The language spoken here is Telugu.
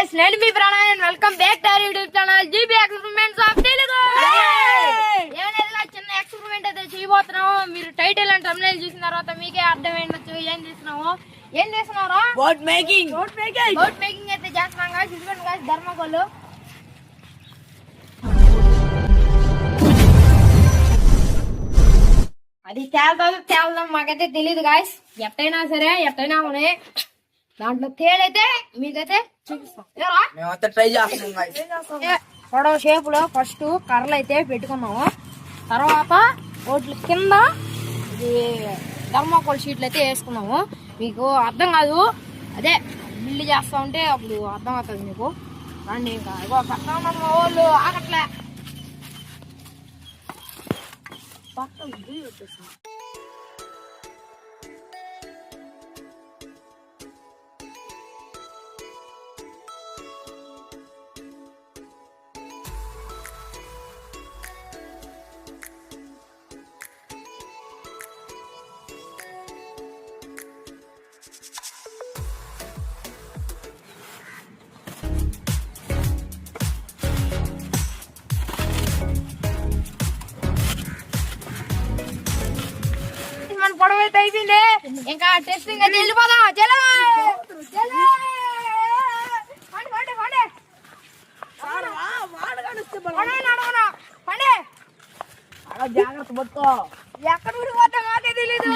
guys, నేను మీ Pranay and welcome back to our YouTube channel GB experiments of Telugu. ఏమైనా చిన్న ఎక్స్పెరిమెంట్ అయితే చేయబోతున్నాము. మీరు టైటిల్ అండ్ thumbnail చూసిన తర్వాత మీకే అర్థమైండొచ్చు ఏం చేస్తున్నారా? బోట్ మేకింగ్ అయితే చేస్తున్నాం guys. ఇదిగోండి guys ధర్మకోల్. అది తేల్దాం మాకైతే తెలియదు గాయస్. ఎట్టయినా సరే కొని దాంట్లో తేలైతే మీకైతే చూపిస్తాం. మేమైతే ట్రై చేస్తున్నాం. పొడవ షేప్ లో ఫస్ట్ కర్రలు అయితే పెట్టుకున్నాము. తర్వాత వాటి కింద ఇది థర్మాకోల్ షీట్లు అయితే వేసుకున్నాము. మీకు అర్థం కాదు, అదే బిల్లు చేస్తా ఉంటే అప్పుడు అర్థం అవుతుంది మీకు. రండి ఇంకా ఇగో పక్కన మా వాళ్ళు ఆగట్లే. పొడవ అయితే అయిపోయింది. ఇంకా టెస్టింగ్ అయితే వెళ్ళిపోదాం. జాగ్రత్త పట్టుకో. ఎక్కడ ఊడిపోతా నాకే తెలీదు.